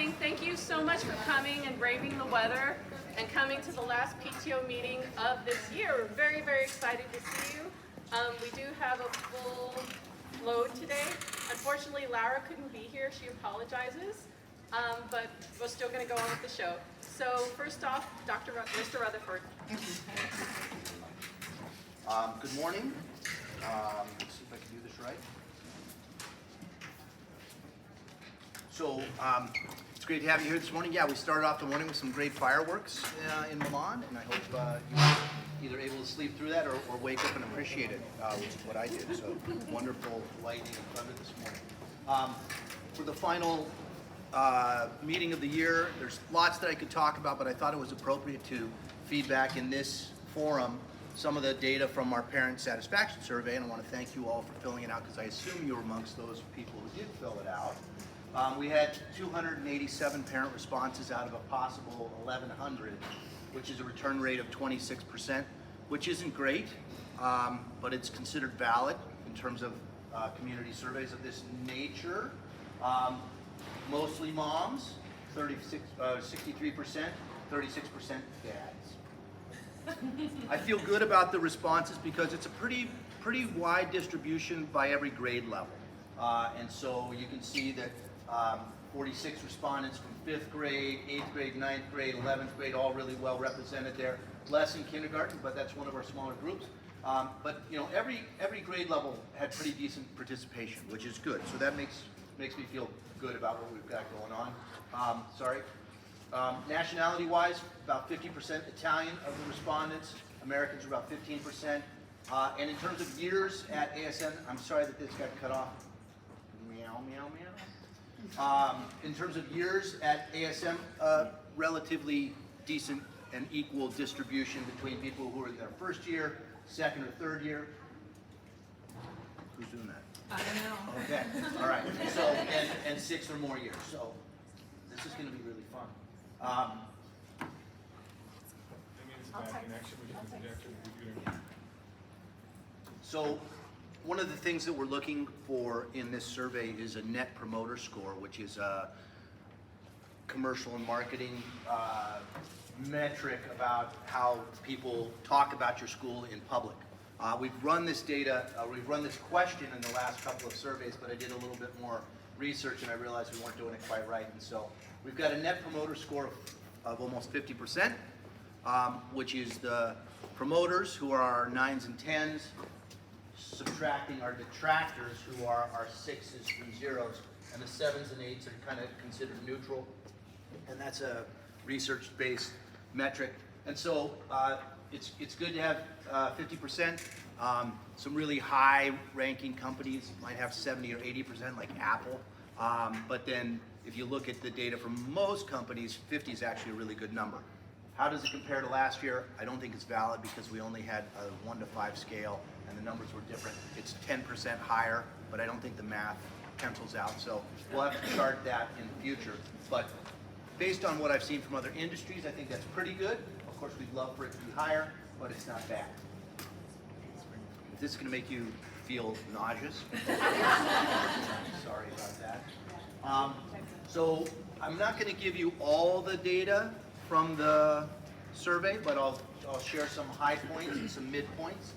morning. Thank you so much for coming and braving the weather and coming to the last PTO meeting of this year. We're very, very excited to see you. We do have a full load today. Unfortunately, Lara couldn't be here. She apologizes, but we're still going to go on with the show. So first off, Mr. Rutherford. Good morning. Let's see if I can do this right. So it's great to have you here this morning. Yeah, we started off the morning with some great fireworks in Milan, and I hope you were either able to sleep through that or wake up and appreciate it, which is what I did. So wonderful lighting and thunder this morning. For the final meeting of the year, there's lots that I could talk about, but I thought it was appropriate to feedback in this forum some of the data from our parent satisfaction survey, and I want to thank you all for filling it out because I assume you were amongst those people who did fill it out. We had 287 parent responses out of a possible 1,100, which is a return rate of 26%, which isn't great, but it's considered valid in terms of community surveys of this nature. Mostly moms, 63%, 36% dads. I feel good about the responses because it's a pretty wide distribution by every grade level. And so you can see that 46 respondents from 5th grade, 8th grade, 9th grade, 11th grade, all really well represented there. Less in kindergarten, but that's one of our smaller groups. But you know, every grade level had pretty decent participation, which is good. So that makes me feel good about what we've got going on. Nationality-wise, about 50% Italian of the respondents. Americans are about 15%. And in terms of years at ASN, I'm sorry that this got cut off. Meow, meow, meow. In terms of years at ASM, relatively decent and equal distribution between people who are in their first year, second or third year. Who's doing that? I don't know. Okay, all right. So, and 6 or more years. So, this is going to be really fun. That means it's a bad connection. We can project it. So, one of the things that we're looking for in this survey is a net promoter score, which is a commercial and marketing metric about how people talk about your school in public. We've run this data, we've run this question in the last couple of surveys, but I did a little bit more research and I realized we weren't doing it quite right. And so we've got a net promoter score of almost 50%, which is the promoters, who are our 9s and 10s, subtracting our detractors, who are our 6s and 0s, and the 7s and 8s are kind of considered neutral, and that's a research-based metric. And so it's good to have 50%. Some really high-ranking companies might have 70 or 80%, like Apple. But then if you look at the data from most companies, 50 is actually a really good number. How does it compare to last year? I don't think it's valid because we only had a 1 to 5 scale and the numbers were different. It's 10% higher, but I don't think the math pencils out. So we'll have to chart that in the future. But based on what I've seen from other industries, I think that's pretty good. Of course, we'd love for it to be higher, but it's not bad. If this is going to make you feel nauseous, sorry about that. So I'm not going to give you all the data from the survey, but I'll share some high points and some mid points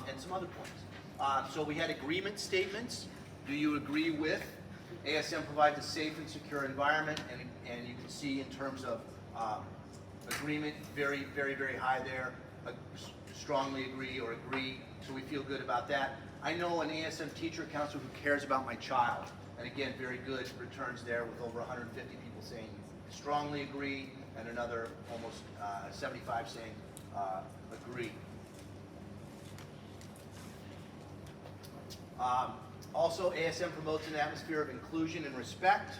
and some other points. So we had agreement statements. Do you agree with? ASM provides a safe and secure environment, and you can see in terms of agreement, very, very, very high there. Strongly agree or agree, so we feel good about that. I know an ASM teacher counselor who cares about my child, and again, very good returns there with over 150 people saying strongly agree, and another almost 75 saying agree. Also, ASM promotes an atmosphere of inclusion and respect.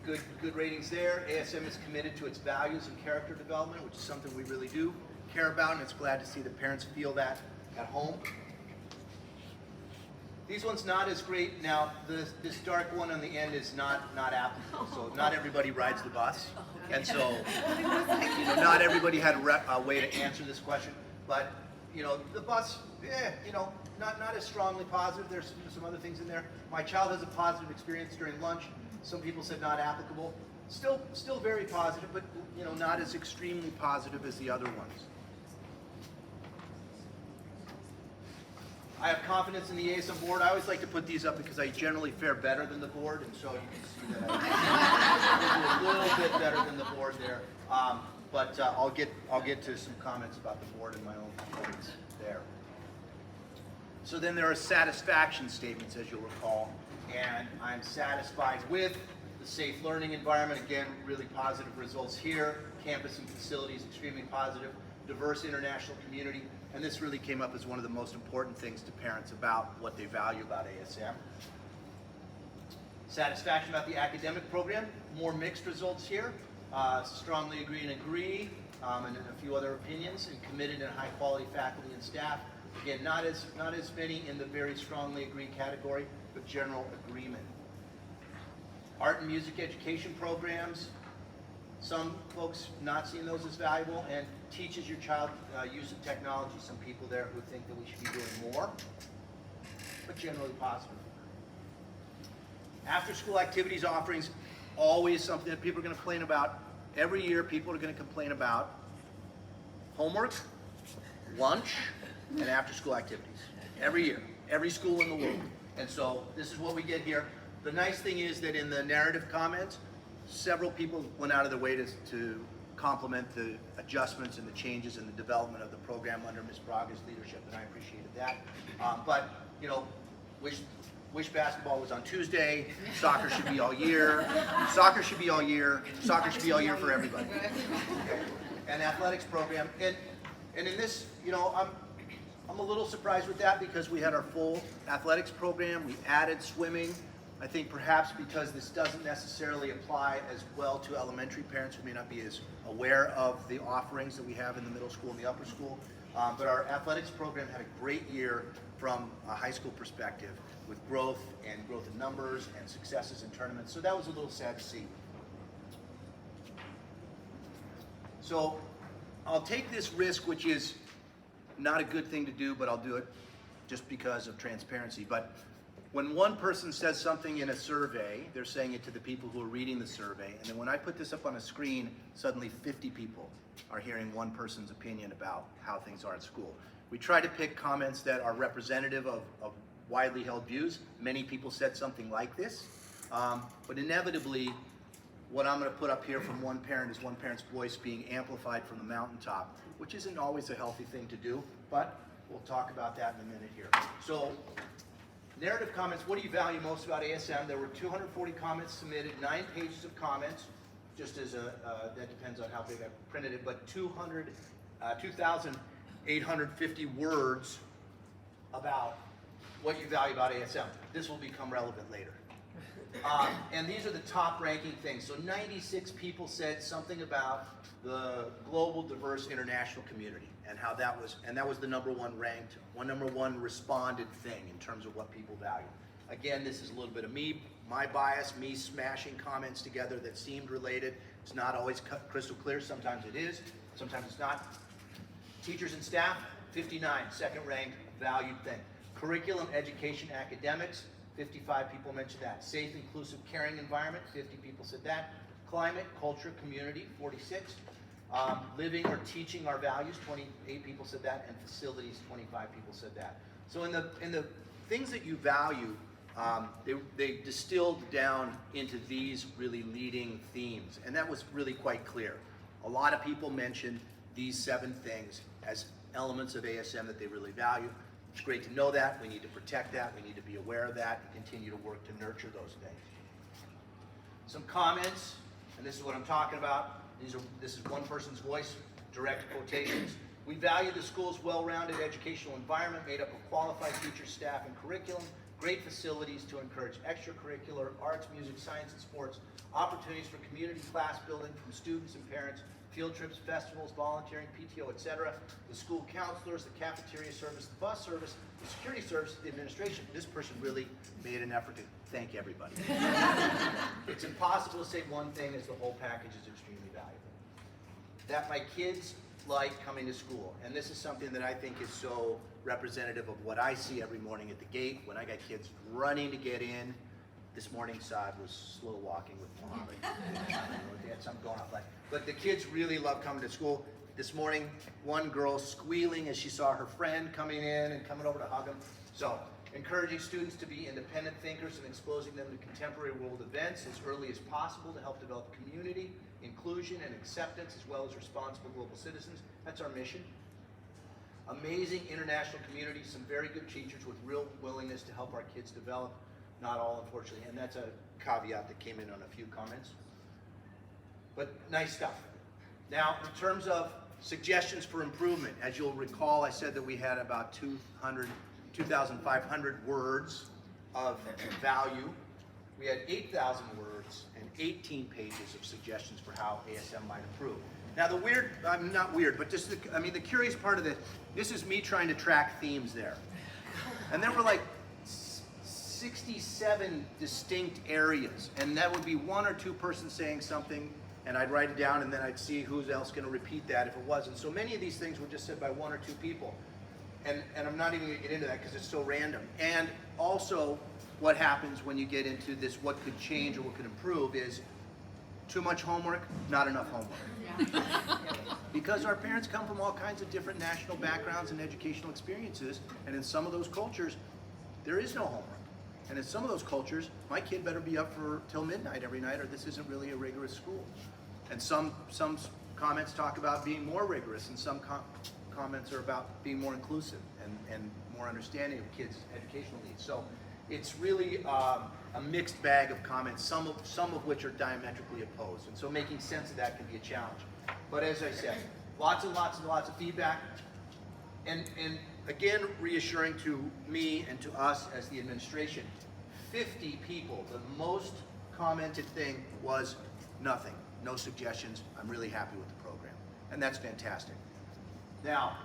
Good ratings there. ASM is committed to its values and character development, which is something we really do care about, and it's glad to see that parents feel that at home. These ones not as great. Now, this dark one on the end is not applicable, so not everybody rides the bus, and so not everybody had a way to answer this question. But the bus, not as strongly positive. There's some other things in there. My child has a positive experience during lunch. Some people said not applicable. Still very positive, but not as extremely positive as the other ones. I have confidence in the ASM board. I always like to put these up because I generally fare better than the board, and so you can see that I do a little bit better than the board there. But I'll get to some comments about the board and my own points there. So then there are satisfaction statements, as you'll recall, and I'm satisfied with the safe learning environment. Again, really positive results here. Campus and facilities, extremely positive. Diverse international community, and this really came up as one of the most important things to parents about what they value about ASM. Satisfaction about the academic program, more mixed results here. Strongly agree and agree, and a few other opinions, and committed and high quality faculty and staff. Again, not as many in the very strongly agree category, but general agreement. Art and music education programs, some folks not seeing those as valuable, and teaches your child use of technology. Some people there who think that we should be doing more, but generally positive. After school activities offerings, always something that people are going to complain about. Every year people are going to complain about homework, lunch, and after school activities. Every year, every school in the world. And so this is what we get here. The nice thing is that in the narrative comments, several people went out of their way to compliment the adjustments and the changes in the development of the program under Ms. Braga's leadership, and I appreciated that. But wish basketball was on Tuesday. Soccer should be all year. Soccer should be all year. Soccer should be all year for everybody. And athletics program, and in this, I'm a little surprised with that because we had our full athletics program. We added swimming. I think perhaps because this doesn't necessarily apply as well to elementary parents who may not be as aware of the offerings that we have in the middle school and the upper school. But our athletics program had a great year from a high school perspective with growth in numbers and successes in tournaments. So that was a little sad to see. So I'll take this risk, which is not a good thing to do, but I'll do it just because of transparency. But when one person says something in a survey, they're saying it to the people who are reading the survey. And then when I put this up on a screen, suddenly 50 people are hearing one person's opinion about how things are at school. We try to pick comments that are representative of widely held views. Many people said something like this. But inevitably, what I'm going to put up here from one parent is one parent's voice being amplified from the mountaintop, which isn't always a healthy thing to do, but we'll talk about that in a minute here. So, narrative comments, what do you value most about ASM? There were 240 comments submitted, 9 pages of comments, just as that depends on how big I printed it, but 2,850 words about what you value about ASM. This will become relevant later. And these are the top ranking things. So 96 people said something about the global diverse international community and how that was the number one ranked, number one responded thing in terms of what people value. Again, this is a little bit of my bias, me smashing comments together that seemed related. It's not always crystal clear. Sometimes it is, sometimes it's not. Teachers and staff, 59, second ranked valued thing. Curriculum, education, academics, 55 people mentioned that. Safe, inclusive, caring environment, 50 people said that. Climate, culture, community, 46. Living or teaching our values, 28 people said that. And facilities, 25 people said that. So in the things that you value, they distilled down into these really leading themes. And that was really quite clear. A lot of people mentioned these 7 things as elements of ASM that they really value. It's great to know that. We need to protect that. We need to be aware of that and continue to work to nurture those things. Some comments, and this is what I'm talking about. This is one person's voice, direct quotations. We value the school's well-rounded educational environment made up of qualified teachers, staff, and curriculum, great facilities to encourage extracurricular, arts, music, science, and sports, opportunities for community class building from students and parents, field trips, festivals, volunteering, PTO, etc., the school counselors, the cafeteria service, the bus service, the security service, the administration. This person really made an effort to thank everybody. It's impossible to say one thing as the whole package is extremely valuable. That my kids like coming to school, and this is something that I think is so representative of what I see every morning at the gate when I got kids running to get in, This morning, Saad was slow walking with Mohammed. They had something going on. But the kids really love coming to school. This morning, one girl squealing as she saw her friend coming in and coming over to hug him. So, encouraging students to be independent thinkers and exposing them to contemporary world events as early as possible to help develop community, inclusion, and acceptance, as well as responsible global citizens. That's our mission. Amazing international community, some very good teachers with real willingness to help our kids develop. Not all, unfortunately, and that's a caveat that came in on a few comments. But nice stuff. Now, in terms of suggestions for improvement, as you'll recall, I said that we had about 2,500 words of value. We had 8,000 words and 18 pages of suggestions for how ASM might improve. Now, the weird, not weird, but just, the curious part of this is me trying to track themes there. And there were like 67 distinct areas, and that would be one or two persons saying something, and I'd write it down, and then I'd see who's else going to repeat that if it wasn't. So many of these things were just said by one or two people, and I'm not even going to get into that because it's so random. And also, what happens when you get into this, what could change or what could improve, is too much homework, not enough homework. Yeah. Because our parents come from all kinds of different national backgrounds and educational experiences, and in some of those cultures, there is no homework. And in some of those cultures, my kid better be up for till midnight every night, or this isn't really a rigorous school. And some comments talk about being more rigorous, and some comments are about being more inclusive and more understanding of kids' educational needs. So it's really a mixed bag of comments, some of which are diametrically opposed. And so making sense of that can be a challenge. But as I said, lots and lots and lots of feedback. And again, reassuring to me and to us as the administration, 50 people, the most commented thing was nothing, no suggestions. I'm really happy with the program. And that's fantastic. Now,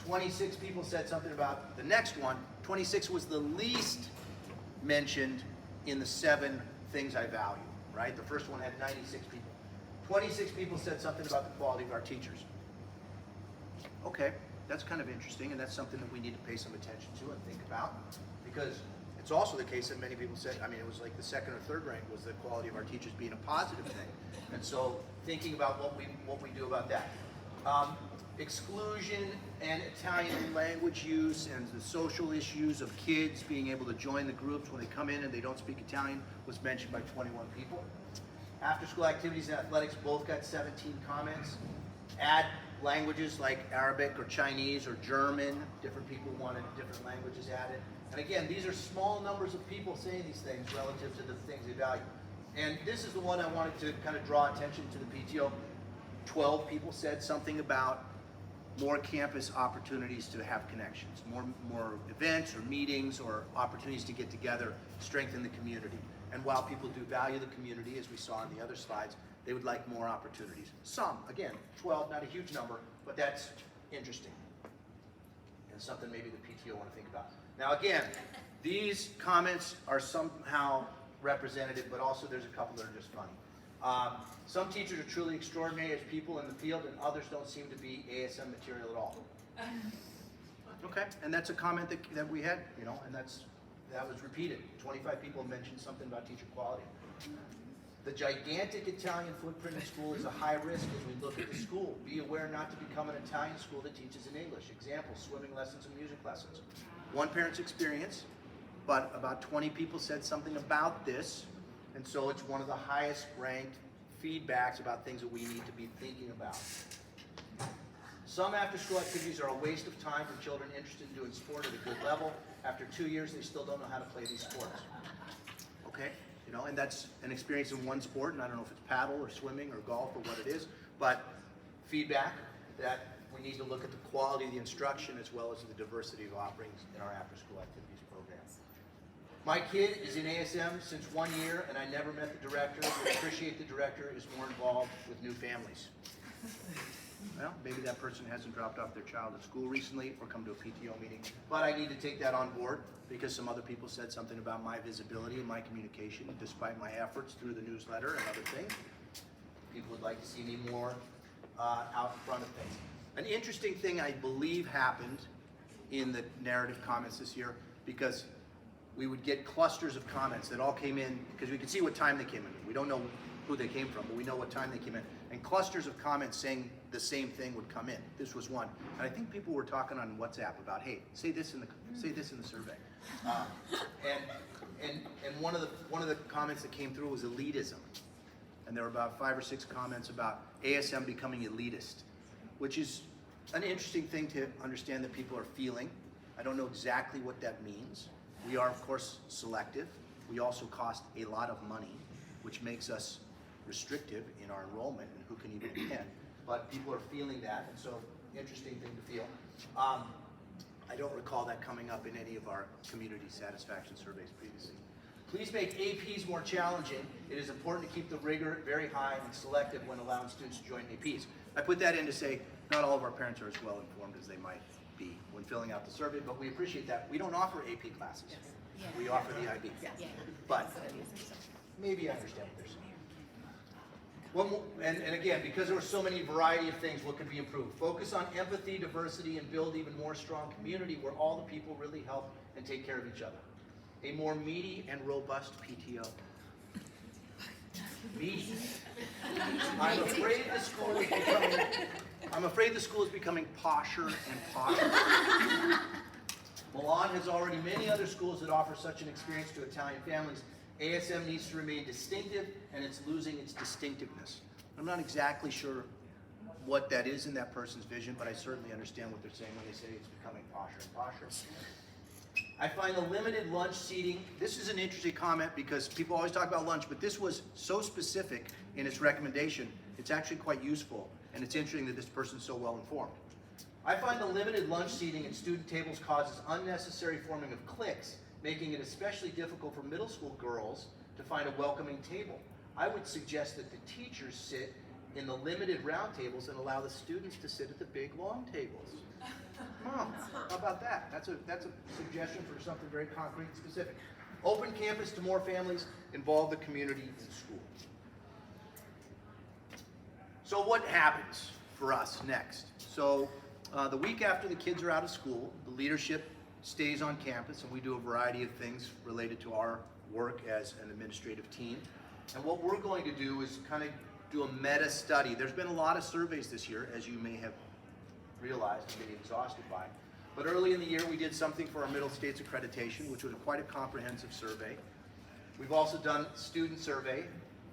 26 people said something about the next one. 26 was the least mentioned in the 7 things I value, right? The first one had 96 people. 26 people said something about the quality of our teachers. Okay, that's kind of interesting, and that's something that we need to pay some attention to and think about, because it's also the case that many people said, I mean, it was like the second or third rank was the quality of our teachers being a positive thing. And so thinking about what we do about that. Exclusion and Italian language use and the social issues of kids being able to join the groups when they come in and they don't speak Italian was mentioned by 21 people. After school activities and athletics both got 17 comments. Add languages like Arabic or Chinese or German. Different people wanted different languages added. And again, these are small numbers of people saying these things relative to the things they value. And this is the one I wanted to kind of draw attention to the PTO. 12 people said something about more campus opportunities to have connections, more events or meetings or opportunities to get together, strengthen the community. And while people do value the community, as we saw in the other slides, they would like more opportunities. Some, again, 12, not a huge number, but that's interesting. And something maybe the PTO want to think about. Now again, these comments are somehow representative, but also there's a couple that are just funny. Some teachers are truly extraordinary as people in the field, and others don't seem to be ASM material at all. Okay, and that's a comment that we had, you know, and that was repeated. 25 people mentioned something about teacher quality. The gigantic Italian footprint in school is a high risk as we look at the school. Be aware not to become an Italian school that teaches in English. Example, swimming lessons and music lessons. One parent's experience, but about 20 people said something about this, and so it's one of the highest ranked feedbacks about things that we need to be thinking about. Some after-school activities are a waste of time for children interested in doing sport at a good level. After 2 years, they still don't know how to play these sports. Okay, you know, and that's an experience in one sport, and I don't know if it's paddle or swimming or golf or what it is, but feedback that we need to look at the quality of the instruction as well as the diversity of offerings in our after-school activities program. My kid is in ASM since 1 year, and I never met the director. I appreciate the director is more involved with new families. Well, maybe that person hasn't dropped off their child at school recently or come to a PTO meeting, but I need to take that on board because some other people said something about my visibility and my communication despite my efforts through the newsletter and other things. People would like to see me more out in front of things. An interesting thing I believe happened in the narrative comments this year, because we would get clusters of comments that all came in, because we could see what time they came in. We don't know who they came from, but we know what time they came in. And clusters of comments saying the same thing would come in. This was one. And I think people were talking on WhatsApp about, hey, say this in the survey. And one of the comments that came through was elitism. And there were about 5 or 6 comments about ASM becoming elitist, which is an interesting thing to understand that people are feeling. I don't know exactly what that means. We are, of course, selective. We also cost a lot of money, which makes us restrictive in our enrollment and who can even attend. But people are feeling that, and so interesting thing to feel. I don't recall that coming up in any of our community satisfaction surveys previously. Please make APs more challenging. It is important to keep the rigor very high and selective when allowing students to join APs. I put that in to say not all of our parents are as well informed as they might be when filling out the survey, but we appreciate that. We don't offer AP classes. We offer the IB. But maybe I understand what they're saying. One more, and again, because there were so many variety of things, what could be improved? Focus on empathy, diversity, and build even more strong community where all the people really help and take care of each other. A more meaty and robust PTO. Meaty. I'm afraid the school is becoming posher and posher. Milan has already many other schools that offer such an experience to Italian families. ASM needs to remain distinctive, and it's losing its distinctiveness. I'm not exactly sure what that is in that person's vision, but I certainly understand what they're saying when they say it's becoming posher and posher. I find the limited lunch seating, this is an interesting comment because people always talk about lunch, but this was so specific in its recommendation, it's actually quite useful, and it's interesting that this person's so well informed. I find the limited lunch seating at student tables causes unnecessary forming of cliques, making it especially difficult for middle school girls to find a welcoming table. I would suggest that the teachers sit in the limited round tables and allow the students to sit at the big long tables. How about that? That's a suggestion for something very concrete and specific. Open campus to more families, involve the community in school. So what happens for us next? So the week after the kids are out of school, the leadership stays on campus, and we do a variety of things related to our work as an administrative team. And what we're going to do is kind of do a meta study. There's been a lot of surveys this year, as you may have realized and been exhausted by. But early in the year, we did something for our Middle States accreditation, which was quite a comprehensive survey. We've also done student survey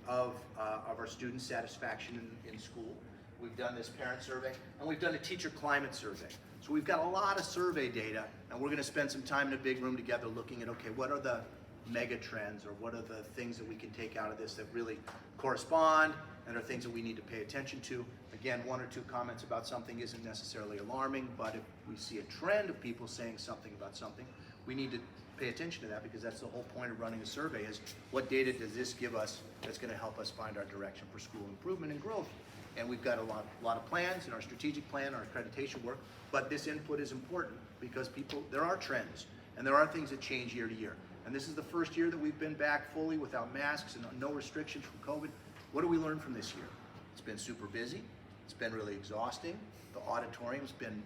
of our student satisfaction in school. We've done this parent survey, and we've done a teacher climate survey. So we've got a lot of survey data, and we're going to spend some time in a big room together looking at, okay, what are the mega trends, or what are the things that we can take out of this that really correspond and are things that we need to pay attention to. Again, 1 or 2 comments about something isn't necessarily alarming, but if we see a trend of people saying something about something, we need to pay attention to that, because that's the whole point of running a survey, is what data does this give us that's going to help us find our direction for school improvement and growth. And we've got a lot of plans in our strategic plan, our accreditation work, but this input is important because there are trends and there are things that change year to year. And this is the first year that we've been back fully without masks and no restrictions from COVID. What do we learn from this year? It's been super busy. It's been really exhausting. The auditorium's been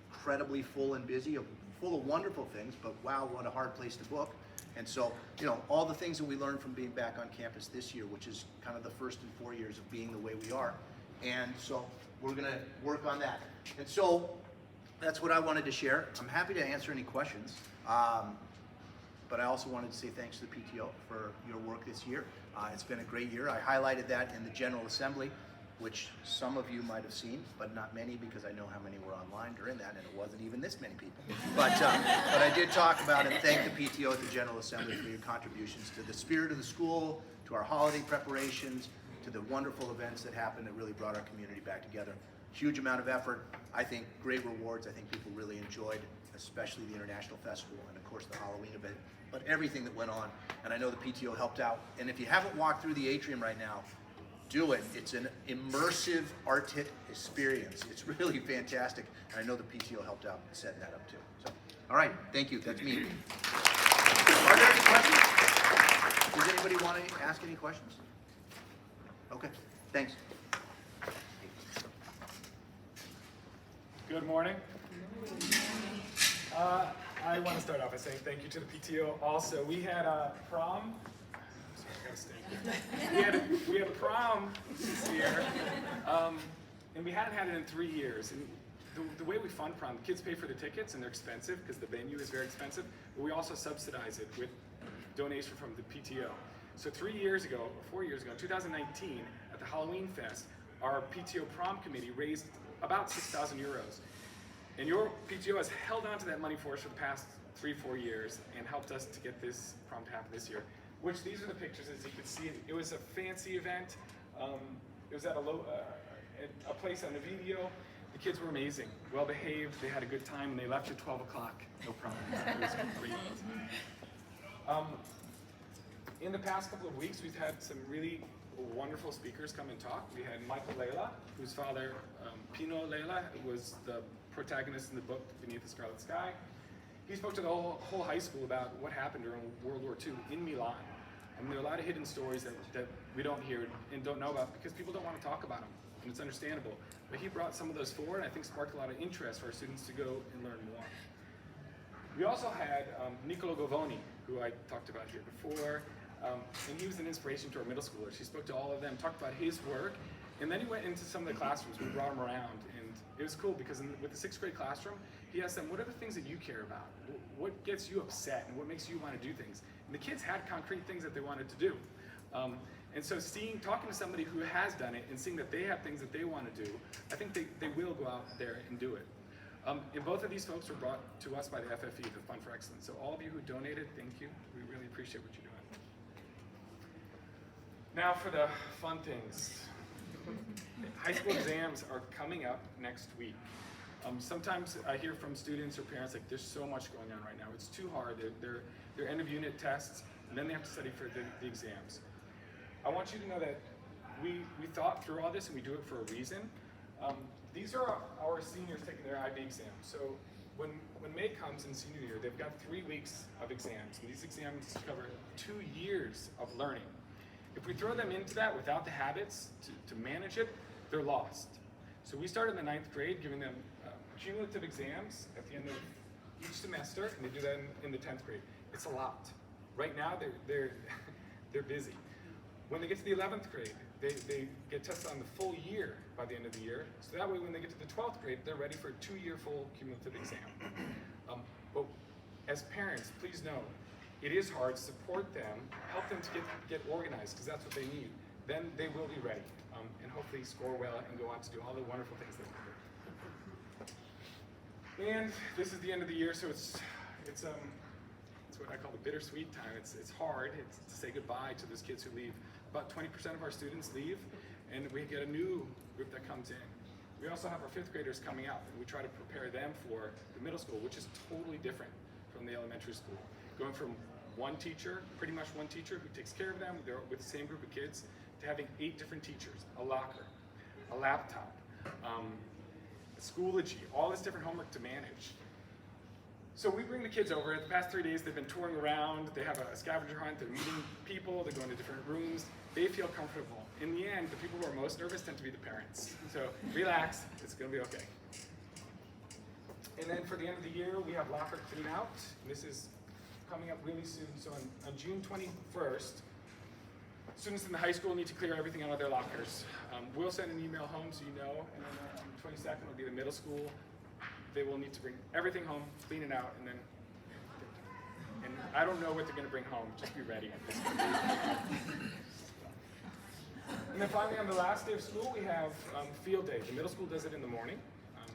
incredibly full and busy, full of wonderful things, but wow, what a hard place to book. And so, all the things that we learned from being back on campus this year, which is kind of the first in 4 years of being the way we are. And so we're going to work on that. And so that's what I wanted to share. I'm happy to answer any questions. But I also wanted to say thanks to the PTO for your work this year. It's been a great year. I highlighted that in the General Assembly, which some of you might have seen, but not many, because I know how many were online during that, and it wasn't even this many people. But I did talk about and thank the PTO at the General Assembly for your contributions to the spirit of the school, to our holiday preparations, to the wonderful events that happened that really brought our community back together. Huge amount of effort. I think great rewards. I think people really enjoyed, especially the International Festival and of course the Halloween event, but everything that went on. And I know the PTO helped out. And if you haven't walked through the atrium right now, do it. It's an immersive art experience. It's really fantastic. And I know the PTO helped out setting that up too. So, all right, thank you. That's me. Are there any questions? Does anybody want to ask any questions? Okay, thanks. Good morning. I want to start off by saying thank you to the PTO. Also, we had a prom. Sorry, I gotta stay. We had a prom this year, and we hadn't had it in 3 years. And the way we fund prom, the kids pay for the tickets, and they're expensive because the venue is very expensive. But we also subsidize it with donation from the PTO. So 3 years ago, or 4 years ago, in 2019, at the Halloween Fest, our PTO prom committee raised about 6,000 euros. And your PTO has held on to that money for us for the past 3-4 years and helped us to get this prom to happen this year. Which these are the pictures, as you can see. It was a fancy event. It was at a place on the video. The kids were amazing, well behaved, they had a good time, and they left at 12 o'clock, no problem. It was great. In the past couple of weeks, we've had some really wonderful speakers come and talk. We had Michael Layla, whose father, Pino Layla, was the protagonist in the book Beneath the Scarlet Sky. He spoke to the whole high school about what happened during World War II in Milan. And there are a lot of hidden stories that we don't hear and don't know about because people don't want to talk about them, and it's understandable. But he brought some of those forward, and I think sparked a lot of interest for our students to go and learn more. We also had Niccolo Govoni, who I talked about here before, and he was an inspiration to our middle schoolers. He spoke to all of them, talked about his work, and then he went into some of the classrooms. We brought him around, and it was cool because with the 6th grade classroom, he asked them, what are the things that you care about? What gets you upset, and what makes you want to do things? And the kids had concrete things that they wanted to do. And so talking to somebody who has done it and seeing that they have things that they want to do, I think they will go out there and do it. And both of these folks were brought to us by the FFE, the Fund for Excellence. So all of you who donated, thank you. We really appreciate what you're doing. Now for the fun things. High school exams are coming up next week. Sometimes I hear from students or parents like there's so much going on right now. It's too hard. They're end of unit tests, and then they have to study for the exams. I want you to know that we thought through all this, and we do it for a reason. These are our seniors taking their IB exams. So when May comes in senior year, they've got 3 weeks of exams, and these exams cover 2 years of learning. If we throw them into that without the habits to manage it, they're lost. So we started in the 9th grade giving them cumulative exams at the end of each semester, and they do that in the 10th grade. It's a lot. Right now, they're busy. When they get to the 11th grade, they get tested on the full year by the end of the year. So that way, when they get to the 12th grade, they're ready for a 2-year full cumulative exam. But as parents, please know, it is hard. Support them, help them to get organized, because that's what they need. Then they will be ready, and hopefully score well and go on to do all the wonderful things that they do. And this is the end of the year, so it's what I call the bittersweet time. It's hard. It's to say goodbye to those kids who leave. About 20% of our students leave, and we get a new group that comes in. We also have our 5th graders coming out, and we try to prepare them for the middle school, which is totally different from the elementary school. Going from one teacher, pretty much one teacher who takes care of them with the same group of kids, to having 8 different teachers, a locker, a laptop, Schoology, all this different homework to manage. So we bring the kids over. The past 3 days, they've been touring around. They have a scavenger hunt. They're meeting people. They're going to different rooms. They feel comfortable. In the end, the people who are most nervous tend to be the parents. So relax. It's going to be okay. And then for the end of the year, we have locker clean out. And this is coming up really soon. So on June 21st, students in the high school need to clear everything out of their lockers. We'll send an email home so you know. And then on the 22nd will be the middle school. They will need to bring everything home, clean it out, and I don't know what they're going to bring home. Just be ready. And then finally, on the last day of school, we have field day. The middle school does it in the morning.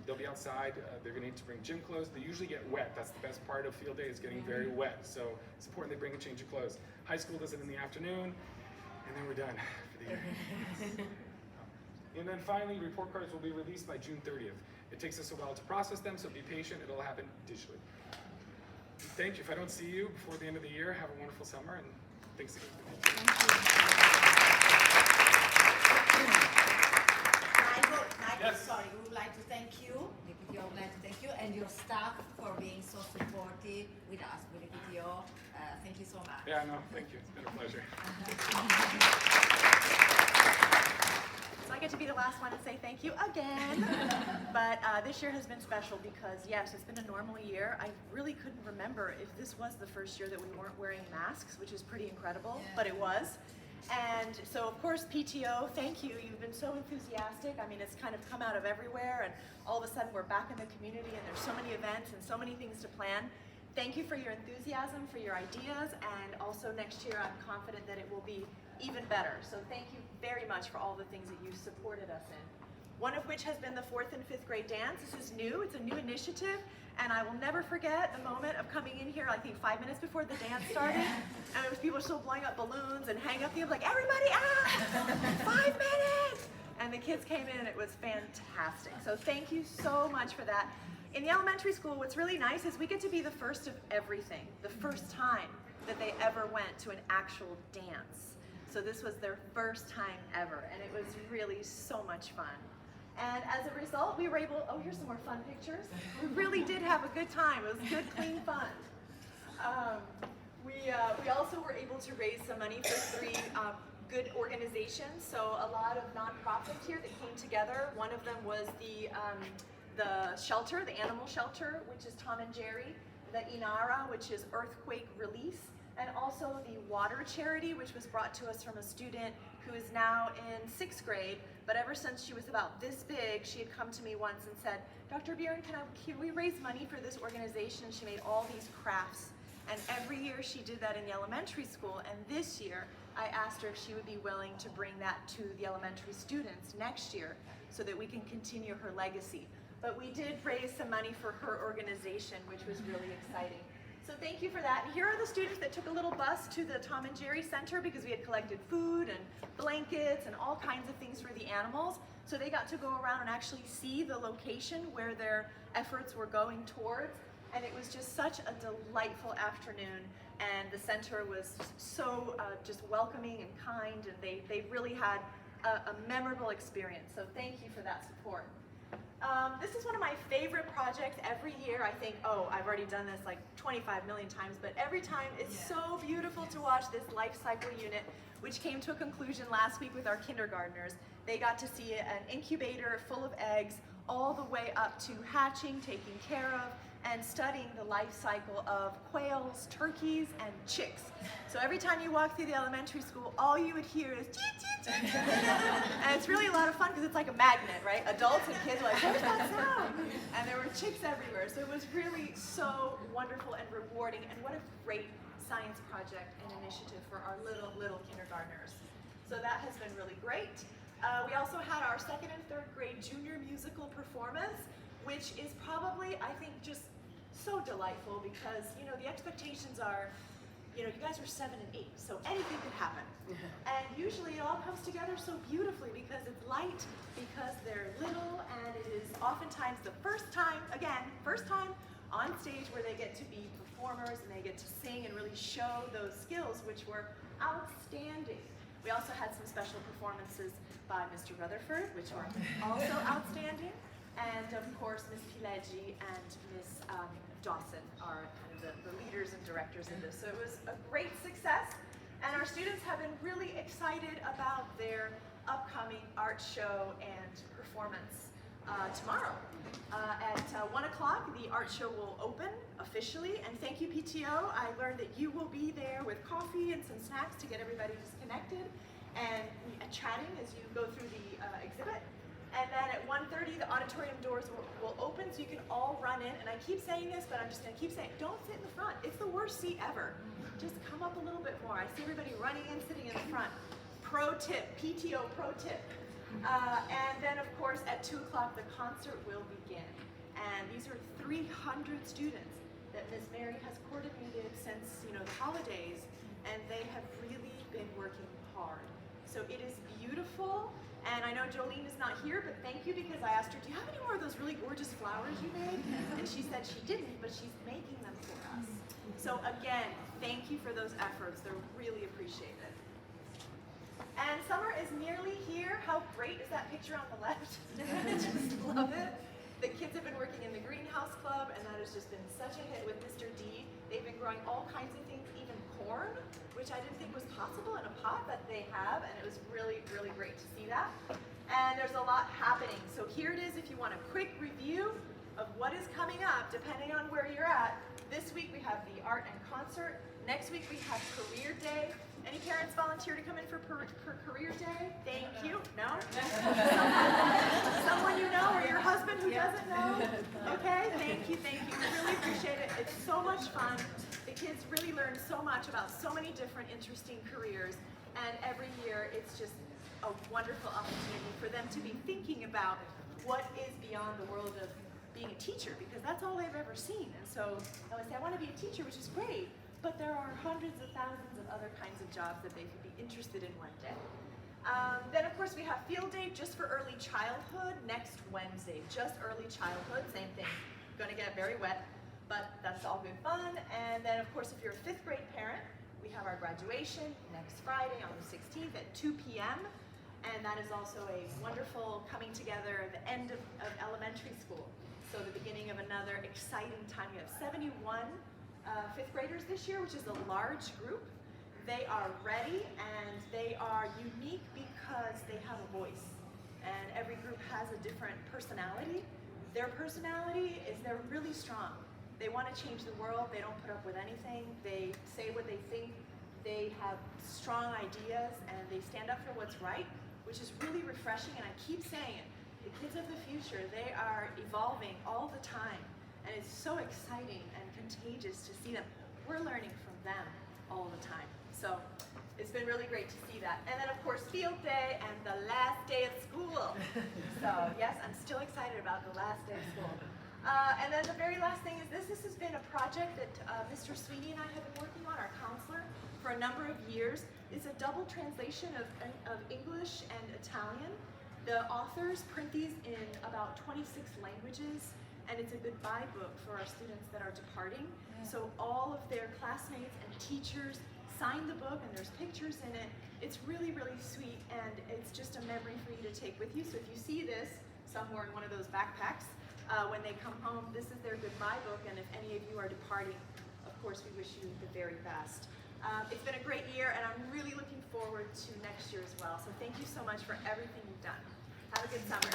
They'll be outside. They're going to need to bring gym clothes. They usually get wet. That's the best part of field day, is getting very wet. So it's important they bring a change of clothes. High school does it in the afternoon, and then we're done for the year. And then finally, report cards will be released by June 30th. It takes us a while to process them, so be patient. It'll happen digitally. Thank you. If I don't see you before the end of the year, have a wonderful summer, and thanks again. Michael, sorry, we would like to thank you, the PTO would like to thank you, and your staff for being so supportive with us, with the PTO. Thank you so much. Yeah, no, thank you. It's been a pleasure. So I get to be the last last one and say thank you again. But this year has been special because, yes, it's been a normal year. I really couldn't remember if this was the first year that we weren't wearing masks, which is pretty incredible, but it was. And so, of course, PTO, thank you. You've been so enthusiastic. I mean, it's kind of come out of everywhere, and all of a sudden we're back in the community, and there's so many events and so many things to plan. Thank you for your enthusiasm, for your ideas, and also next year I'm confident that it will be even better. So thank you very much for all the things that you've supported us in. One of which has been the 4th and 5th grade dance. This is new, it's a new initiative, and I will never forget the moment of coming in here, I think 5 minutes before the dance started, and it was people still blowing up balloons and hanging up the, like, everybody out, 5 minutes! And the kids came in and it was fantastic. So thank you so much for that. In the elementary school, what's really nice is we get to be the first of everything, the first time that they ever went to an actual dance. So this was their first time ever, and it was really so much fun. And as a result, we were able, oh, here's some more fun pictures. We really did have a good time. It was good, clean fun. We also were able to raise some money for 3 good organizations. So a lot of nonprofits here that came together. One of them was the shelter, the animal shelter, which is Tom and Jerry, the Inara, which is earthquake release, and also the water charity, which was brought to us from a student who is now in 6th grade, but ever since she was about this big, she had come to me once and said, Dr. Buren, can we raise money for this organization? She made all these crafts, and every year she did that in the elementary school, and this year I asked her if she would be willing to bring that to the elementary students next year so that we can continue her legacy. But we did raise some money for her organization, which was really exciting. So thank you for that. And here are the students that took a little bus to the Tom and Jerry Center because we had collected food and blankets and all kinds of things for the animals. So they got to go around and actually see the location where their efforts were going towards. And it was just such a delightful afternoon. And the center was so just welcoming and kind, and they really had a memorable experience. So thank you for that support. This is one of my favorite projects every year. I think, oh, I've already done this like 25 million times, but every time it's so beautiful to watch this life cycle unit, which came to a conclusion last week with our kindergartners. They got to see an incubator full of eggs all the way up to hatching, taking care of, and studying the life cycle of quails, turkeys, and chicks. So every time you walk through the elementary school, all you would hear is chee, chee, chee. And it's really a lot of fun because it's like a magnet, right? Adults and kids are like, where's that sound? And there were chicks everywhere. So it was really so wonderful and rewarding, and what a great science project and initiative for our little kindergartners. So that has been really great. We also had our 2nd and 3rd grade junior musical performance, which is probably, I think, just so delightful because, you know, the expectations are, you know, you guys are 7 and 8, so anything could happen. And usually it all comes together so beautifully because it's light, because they're little, and it is oftentimes the first time on stage where they get to be performers and they get to sing and really show those skills, which were outstanding. We also had some special performances by Mr. Rutherford, which were also outstanding. And of course, Ms. Pileggi and Ms. Dawson are kind of the leaders and directors in this. So it was a great success. And our students have been really excited about their upcoming art show and performance tomorrow. At 1 o'clock, the art show will open officially. And thank you, PTO. I learned that you will be there with coffee and some snacks to get everybody just connected and chatting as you go through the exhibit. And then at 1:30, the auditorium doors will open so you can all run in. And I keep saying this, but I'm just gonna keep saying, don't sit in the front. It's the worst seat ever. Just come up a little bit more. I see everybody running in, sitting in the front. Pro tip, PTO pro tip. And then of course at 2 o'clock, the concert will begin. And these are 300 students that Ms. Mary has coordinated since, you know, the holidays. And they have really been working hard. So it is beautiful. And I know Jolene is not here, but thank you because I asked her, do you have any more of those really gorgeous flowers you made? And she said she didn't, but she's making them for us. So again, thank you for those efforts. They're really appreciated. And summer is nearly here. How great is that picture on the left? I just love it. The kids have been working in the greenhouse club, and that has just been such a hit with Mr. D. They've been growing all kinds of things, even corn, which I didn't think was possible in a pot, but they have, and it was really, really great to see that. and there's a lot happening. So here it is if you want a quick review of what is coming up, depending on where you're at. This week we have the art and concert. Next week we have Career Day. Any parents volunteer to come in for Career Day? Thank you. No? Someone you know, or your husband who doesn't know? Okay, thank you, thank you. We really appreciate it. It's so much fun. The kids really learn so much about so many different interesting careers, and every year it's just a wonderful opportunity for them to be thinking about what is beyond the world of being a teacher, because that's all they've ever seen. And so I would say, I want to be a teacher, which is great, but there are hundreds of thousands of other kinds of jobs that they could be interested in one day. Then of course we have field day just for early childhood next Wednesday. Just early childhood, same thing. Going to get very wet, but that's all good fun. And then of course if you're a 5th grade parent, we have our graduation next Friday on the 16th at 2 p.m. And that is also a wonderful coming together at the end of elementary school. So the beginning of another exciting time. We have 71 5th graders this year, which is a large group. They are ready and they are unique because they have a voice. And every group has a different personality. Their personality is they're really strong. They want to change the world. They don't put up with anything. They say what they think. They have strong ideas and they stand up for what's right, which is really refreshing. And I keep saying it. The kids of the future, they are evolving all the time. And it's so exciting and contagious to see them. We're learning from them all the time. So it's been really great to see that. And then of course field day and the last day of school. So yes, I'm still excited about the last day of school. And then the very last thing is this has been a project that Mr. Sweeney and I have been working on, our counselor, for a number of years. It's a double translation of English and Italian. The authors print these in about 26 languages, and it's a goodbye book for our students that are departing. So all of their classmates and teachers sign the book, and there's pictures in it. It's really, really sweet, and it's just a memory for you to take with you. So if you see this somewhere in one of those backpacks, when they come home, this is their goodbye book, and if any of you are departing, of course, we wish you the very best. It's been a great year, and I'm really looking forward to next year as well. So thank you so much for everything you've done. Have a good summer.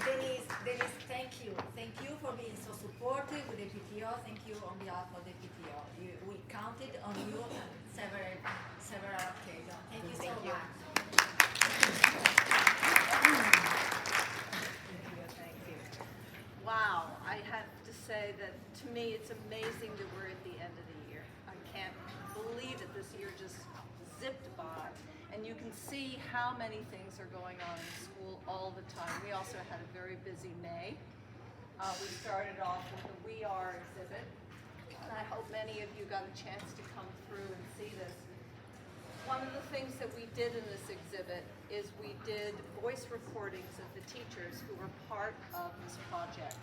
Denise, thank you. Thank you for being so supportive with the PTO. Thank you on behalf of the PTO. We counted on you on several occasions. Thank you so much. Thank you. Wow, I have to say that to me it's amazing that we're at the end of the year. I can't believe it. This year just zipped by. And you can see how many things are going on in school all the time. We also had a very busy May. We started off with the We Are exhibit, and I hope many of you got a chance to come through and see this. One of the things that we did in this exhibit is we did voice recordings of the teachers who were part of this project.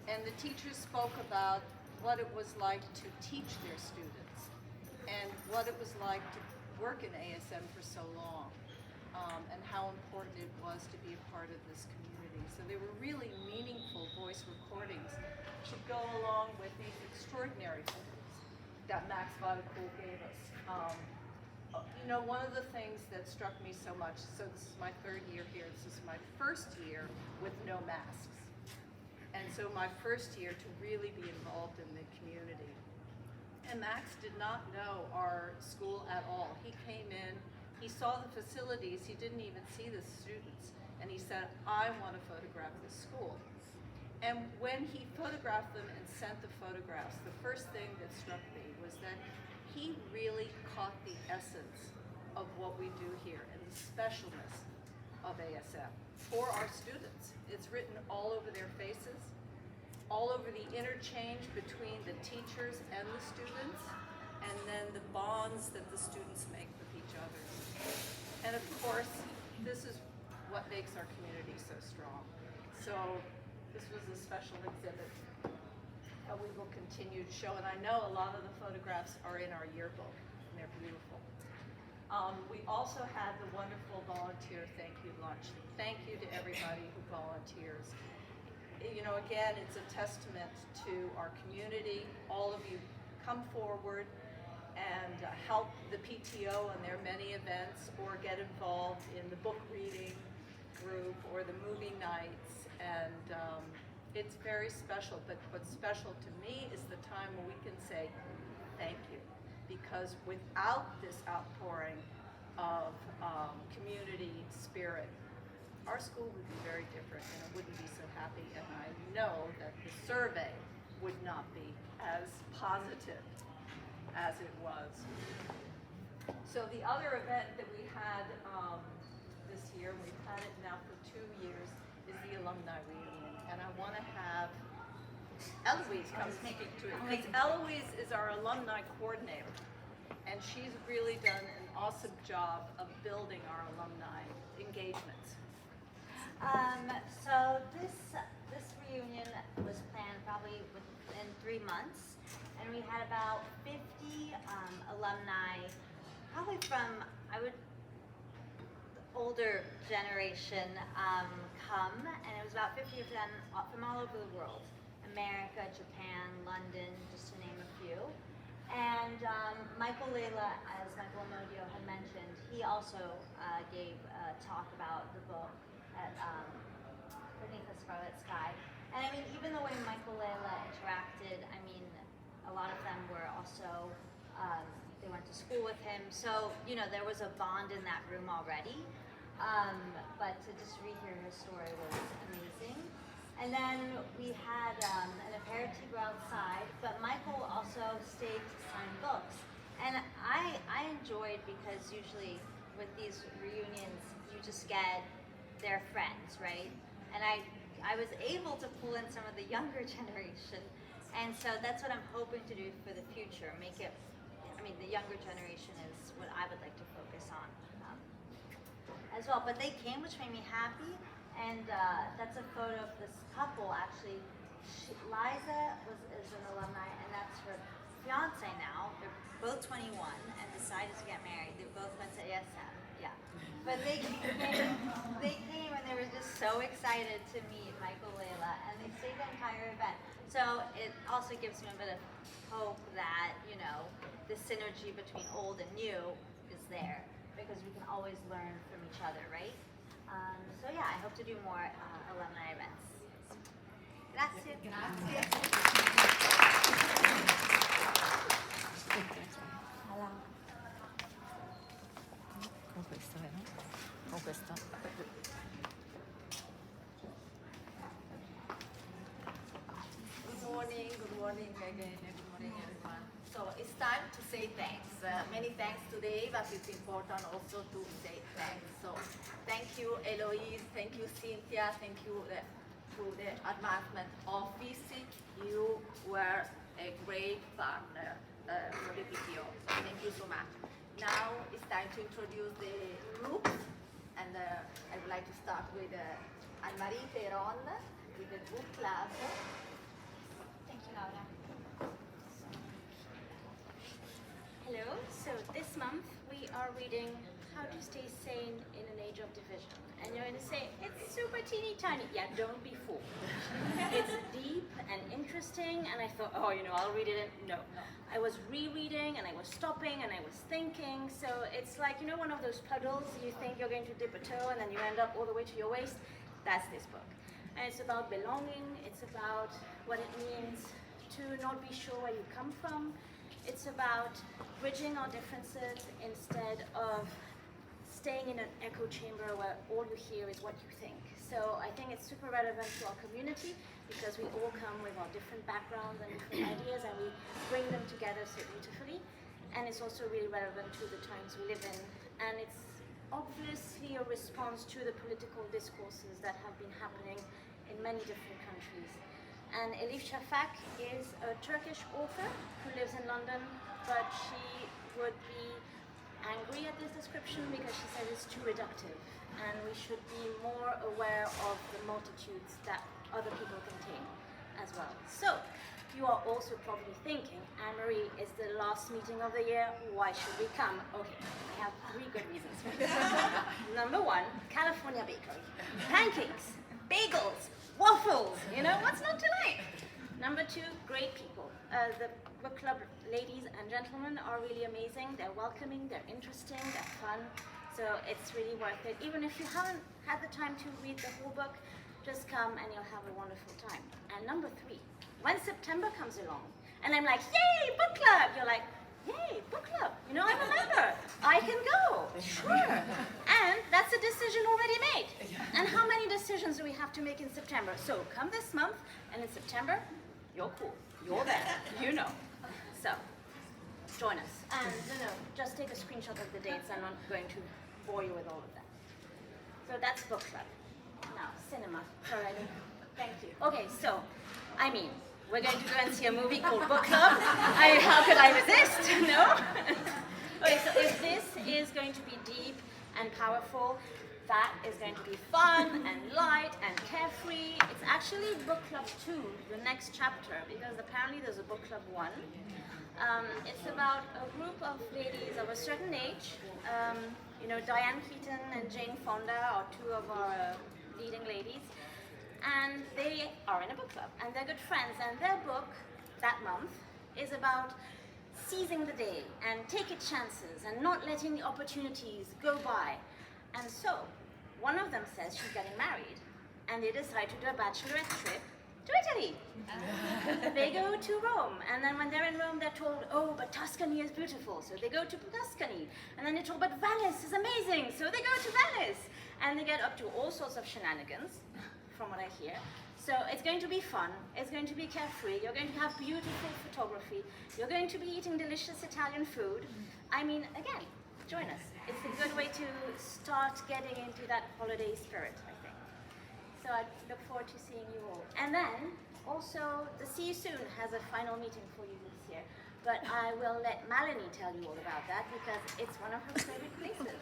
And the teachers spoke about what it was like to teach their students and what it was like to work in ASM for so long, and how important it was to be a part of this community. So they were really meaningful voice recordings to go along with these extraordinary photos that Max Vadacool gave us. You know, one of the things that struck me so much, so this is my 3rd year here, this is my 1st year with no masks. And so my 1st year to really be involved in the community. And Max did not know our school at all. He came in, he saw the facilities, he didn't even see the students, and he said, I want to photograph this school. And when he photographed them and sent the photographs, the first thing that struck me was that he really caught the essence of what we do here and the specialness of ASM for our students. It's written all over their faces, all over the interchange between the teachers and the students, and then the bonds that the students make with each other. And of course, this is what makes our community so strong. So this was a special exhibit that we will continue to show, and I know a lot of the photographs are in our yearbook, and they're beautiful. We also had the wonderful volunteer thank you lunch. Thank you to everybody who volunteers. You know, again, it's a testament to our community. All of you come forward and help the PTO on their many events or get involved in the book reading group or the movie nights. And it's very special, but what's special to me is the time when we can say thank you. Because without this outpouring of community spirit, our school would be very different and it wouldn't be so happy. And I know that the survey would not be as positive as it was. So the other event that we had this year, we've had it now for 2 years, is the alumni reunion. And I want to have Eloise come speak to it. Because Eloise is our alumni coordinator. And she's really done an awesome job of building our alumni engagements. So this reunion was planned probably within 3 months, and we had about 50 alumni, probably from the older generation, come, and it was about 50 of them from all over the world, America, Japan, London, just to name a few. And Michael Layla, as Michael Amodio had mentioned, he also gave a talk about the book at Beneath the Scarlet Sky. And I mean, even the way Michael Layla interacted, I mean, a lot of them were also, they went to school with him. So, you know, there was a bond in that room already. But to just rehear his story was amazing. And then we had an aperitif outside, but Michael also stayed to sign books. And I enjoyed, because usually with these reunions, you just get their friends, right? And I was able to pull in some of the younger generation. And so that's what I'm hoping to do for the future, make it, I mean, the younger generation is what I would like to focus on as well. But they came, which made me happy. And that's a photo of this couple, actually. Liza is an alumni, and that's her fiance now. They're both 21 and decided to get married. They both went to ASM, yeah. But they came and they were just so excited to meet Michael Layla, and they stayed the entire event. So it also gives me a bit of hope that, you know, the synergy between old and new is there, because we can always learn from each other, right? So yeah, I hope to do more alumni events. Grazie. Con questa, vero? Con questa. Good morning again, good morning everyone. So it's time to say thanks. Many thanks today, but it's important also to say thanks. So thank you Eloise, thank you Cynthia, thank you to the Advancement Office. You were a great partner for the PTO. Thank you so much. Now it's time to introduce the groups, and I would like to start with Anne-Marie Peron with the book club. Thank you, Laura. Hello, so this month we are reading How to Stay Sane in an Age of Division. And you're going to say, it's super teeny tiny. Yeah, don't be fooled. It's deep and interesting, and I thought, oh, you know, I'll read it. No. I was rereading, and I was stopping, and I was thinking. So it's like, you know, one of those puddles, you think you're going to dip a toe, and then you end up all the way to your waist. That's this book. And it's about belonging. It's about what it means to not be sure where you come from. It's about bridging our differences instead of staying in an echo chamber where all you hear is what you think. So I think it's super relevant to our community, because we all come with our different backgrounds and different ideas, and we bring them together so beautifully. And it's also really relevant to the times we live in. And it's obviously a response to the political discourses that have been happening in many different countries. And Elif Shafak is a Turkish author who lives in London, but she would be angry at this description because she says it's too reductive, and we should be more aware of the multitudes that other people contain as well. So, you are also probably thinking, Anne-Marie, is the last meeting of the year, why should we come? Okay, I have 3 good reasons for this. Number 1, California bakery. Pancakes, bagels, waffles, you know, what's not to like? Number 2, great people. The book club ladies and gentlemen are really amazing. They're welcoming, they're interesting, they're fun. So it's really worth it. Even if you haven't had the time to read the whole book, just come and you'll have a wonderful time. And number 3, when September comes along, and I'm like, yay, book club! You're like, yay, book club. You know, I'm a member. I can go. Sure. And that's a decision already made. And how many decisions do we have to make in September? So come this month, and in September, you're cool. You're there. You know. So join us. And just take a screenshot of the dates. I'm not going to bore you with all of that. So that's book club. Now, cinema. Alrighty. Thank you. Okay, so, I mean, we're going to go and see a movie called Book Club. How could I resist? No? Okay, so if this is going to be deep and powerful, that is going to be fun and light and carefree. It's actually Book Club 2, the next chapter, because apparently there's a Book Club 1. It's about a group of ladies of a certain age. You know, Diane Keaton and Jane Fonda are 2 of our leading ladies. And they are in a book club, and they're good friends. And their book, that month, is about seizing the day and taking chances and not letting the opportunities go by. And so, one of them says she's getting married, and they decide to do a bachelorette trip to Italy. They go to Rome, and then when they're in Rome, they're told, oh, but Tuscany is beautiful, so they go to Tuscany. And then they're told, but Venice is amazing, so they go to Venice. And they get up to all sorts of shenanigans, from what I hear. So it's going to be fun, it's going to be carefree, you're going to have beautiful photography, you're going to be eating delicious Italian food. I mean, again, join us. It's a good way to start getting into that holiday spirit, I think. So I look forward to seeing you all. And then, also, the See You Soon has a final meeting for you this year. But I will let Melanie tell you all about that because it's one of her favorite places.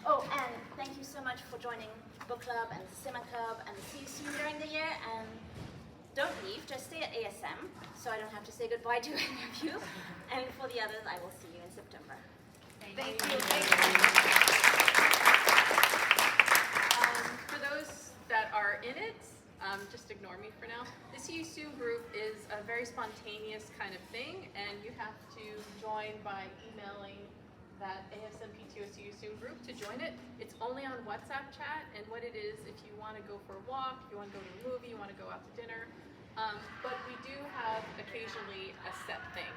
Oh, and thank you so much for joining Book Club and the Cinema Club and the See You Soon during the year. And don't leave, just stay at ASM so I don't have to say goodbye to any of you. And for the others, I will see you in September. Thank you. For those that are in it, just ignore me for now. The See You Soon group is a very spontaneous kind of thing, and you have to join by emailing that ASM PTO See You Soon group to join it. It's only on WhatsApp chat, and what it is, if you want to go for a walk, if you want to go to a movie, you want to go out to dinner, but we do have occasionally a set thing.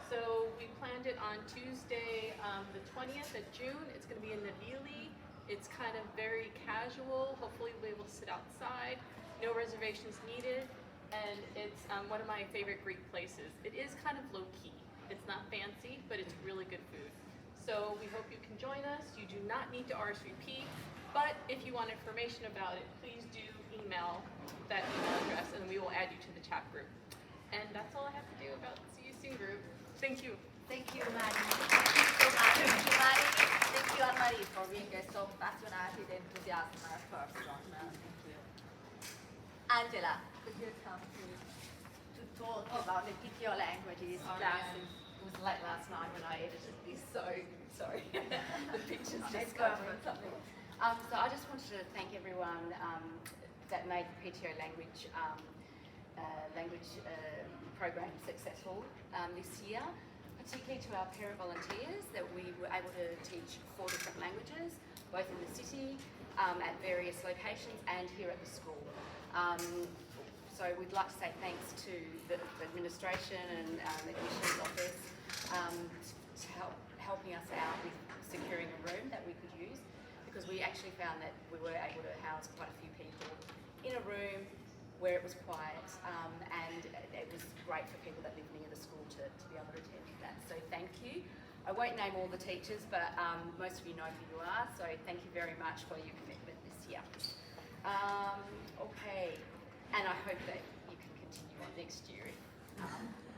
So we planned it on Tuesday, the 20th of June. It's going to be in Navili. It's kind of very casual. Hopefully we'll be able to sit outside. No reservations needed. And it's one of my favorite Greek places. It is kind of low-key. It's not fancy, but it's really good food. So we hope you can join us. You do not need to RSVP, but if you want information about it, please do email that email address and we will add you to the chat group. And that's all I have to do about the See You Soon group. Thank you. Thank you, Mari. Thank you so much. Thank you, Mari. Thank you, Anne-Marie, for being so passionate and enthusiastic person. Thank you. Angela, could you come to talk about the PTO languages class? It was late last night when I edited this, so sorry. The pictures just covered something. So I just wanted to thank everyone that made the PTO language program successful this year, particularly to our parent volunteers that we were able to teach 4 different languages, both in the city, at various locations and here at the school. So we'd like to say thanks to the administration and the admissions office helping us out with securing a room that we could use, because we actually found that we were able to house quite a few people in a room where it was quiet, and it was great for people that live near the school to be able to attend that. So thank you. I won't name all the teachers, but most of you know who you are, so thank you very much for your commitment this year. Okay, and I hope that you can continue on next year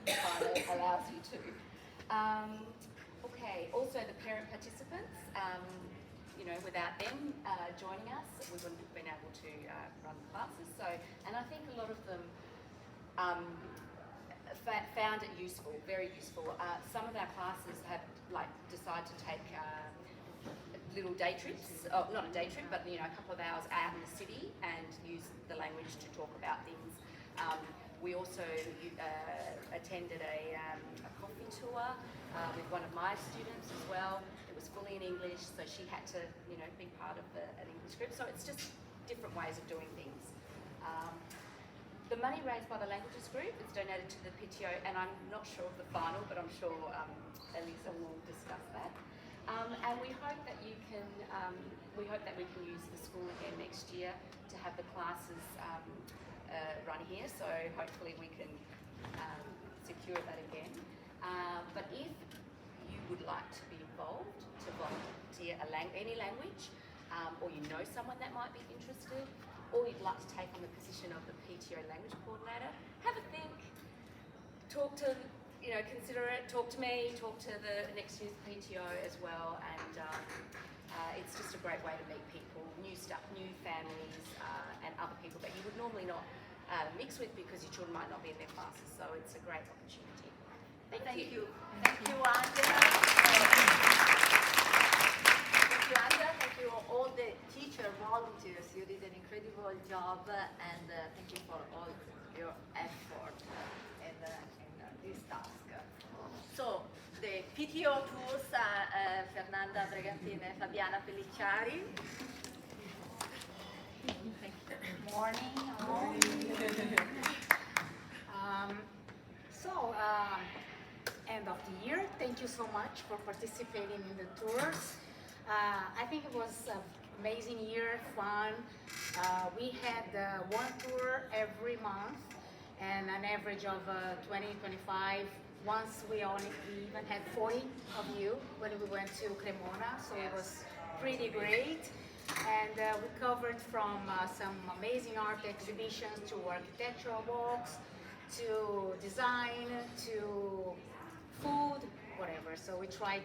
if it allows you to. Okay, also the parent participants, you know, without them joining us, we wouldn't have been able to run the classes. So, and I think a lot of them found it useful, very useful. Some of our classes have decided to take little day trips, not a day trip, but a couple of hours out in the city and use the language to talk about things. we also attended a coffee tour with one of my students as well. It was fully in English, so she had to, be part of an English group. So it's just different ways of doing things. The money raised by the languages group is donated to the PTO, and I'm not sure of the final, but I'm sure Elisa will discuss that. And we hope that we can use the school again next year to have the classes run here. So hopefully we can secure that again. But if you would like to be involved, to volunteer any language, or you know someone that might be interested, or you'd like to take on the position of the PTO language coordinator, have a think, talk to, consider it, talk to me, talk to the next year's PTO as well, and it's just a great way to meet people, new families, and other people that you would normally not mix with because your children might not be in their classes, so it's a great opportunity. Thank you. Thank you, Angela. Thank you, Angela. Thank you, all the teacher volunteers. You did an incredible job, and thank you for all your effort in this task. So, the PTO tools, Fernanda Bragantine and Fabiana Pellicciari. Thank you. Morning. End of the year. Thank you so much for participating in the tours. I think it was an amazing year, fun. We had one tour every month and an average of 20, 25. Once we even had 40 of you when we went to Cremona, so it was pretty great. And we covered from some amazing art exhibitions to architectural walks, to design, to food, whatever. So we try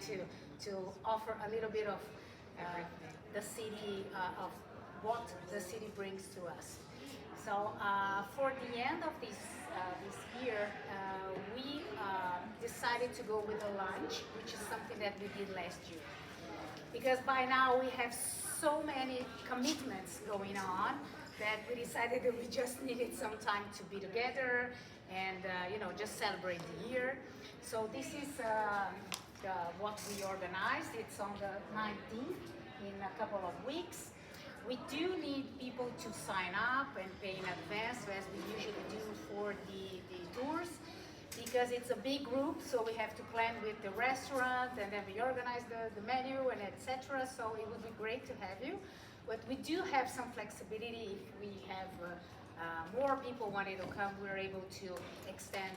to offer a little bit of the city, of what the city brings to us. So for the end of this year, we decided to go with a lunch, which is something that we did last year. Because by now we have so many commitments going on that we decided that we just needed some time to be together and just celebrate the year. So this is what we organized. It's on the 19th, in a couple of weeks. We do need people to sign up and pay in advance, as we usually do for the tours, because it's a big group, so we have to plan with the restaurant, and then we organize the menu and etc. So it would be great to have you. But we do have some flexibility. If we have more people wanting to come, we're able to extend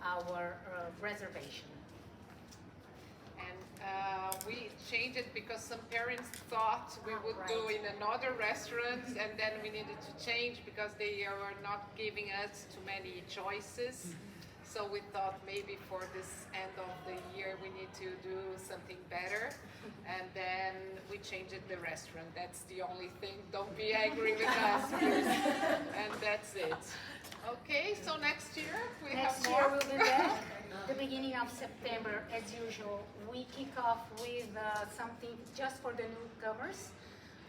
our reservation. And we changed it because some parents thought we would go in another restaurant, and then we needed to change because they were not giving us too many choices. So we thought maybe for this end of the year we need to do something better, and then we changed the restaurant. That's the only thing. Don't be angry with us, please. And that's it. Okay, so next year we have more. Next year we'll be back. The beginning of September, as usual, we kick off with something just for the newcomers,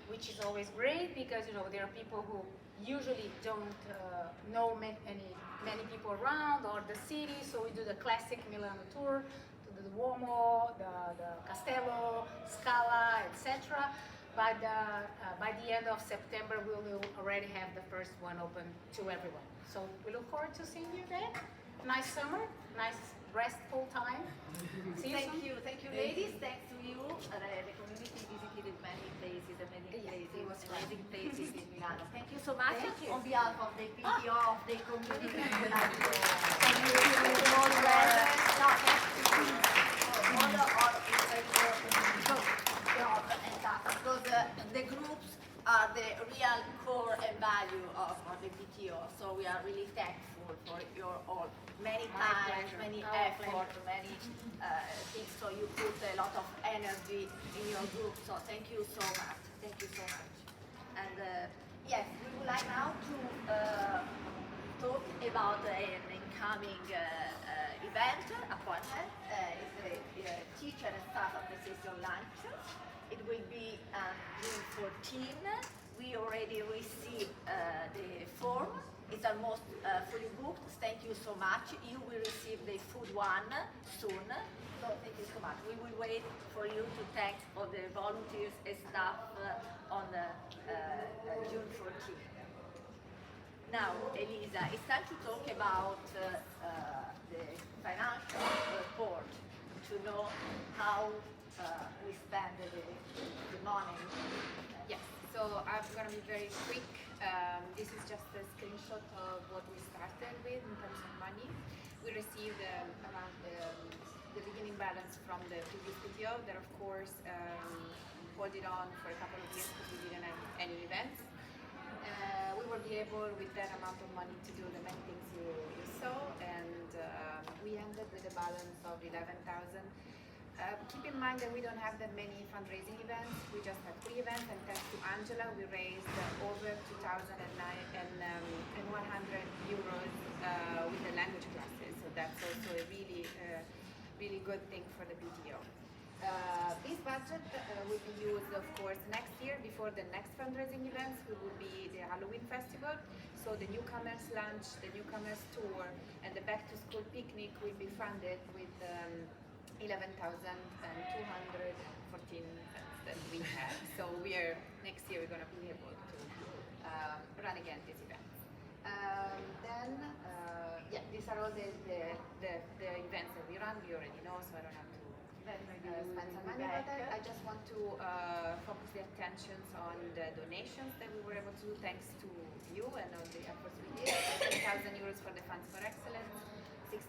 which is always great because there are people who usually don't know many people around or the city. So we do the classic Milano tour, to the Duomo, the Castello, Scala, etc. But by the end of September, we will already have the first one open to everyone. So we look forward to seeing you there. Nice summer, nice restful time. See you soon. Thank you, ladies. Thanks to you. The community visited many places and many amazing places in Milano. Thank you so much. On behalf of the PTO of the community, we'd like to thank you to all the because the groups are the real core and value of the PTO. So we are really thankful for your all many time, many effort, many things. So you put a lot of energy in your group. So thank you so much. Thank you so much. And yes, we would like now to talk about an incoming event, appointment. It's the teacher and staff appreciation lunch. It will be June 14. We already received the form It's almost fully booked. Thank you so much. You will receive the food one soon. So thank you so much. We will wait for you to thank all the volunteers and staff on June 14th. Now, Elisa, it's time to talk about the financial report, to know how we spend the money. Yes, so I'm going to be very quick. This is just a screenshot of what we started with in terms of money. We received around the beginning balance from the previous PTO that, of course, hold it on for a couple of years because we didn't have any events. We will be able, with that amount of money, to do the many things you saw, and we ended with a balance of 11,000. Keep in mind that we don't have that many fundraising events. We just have 3 events, and thanks to Angela, we raised over 2,100 euros with the language classes. So that's also a really good thing for the PTO. This budget will be used, of course, next year before the next fundraising events. We will be the Halloween Festival. So the newcomers lunch, the newcomers tour, and the back to school picnic will be funded with 11,214 cents that we have. So next year we're going to be able to run again this event. Yeah, these are all the events that we run. We already know, so I don't have to spend some money about that. I just want to focus the attentions on the donations that we were able to do thanks to you and all the efforts we did. 10,000 euros for the Funds for Excellence, 6,000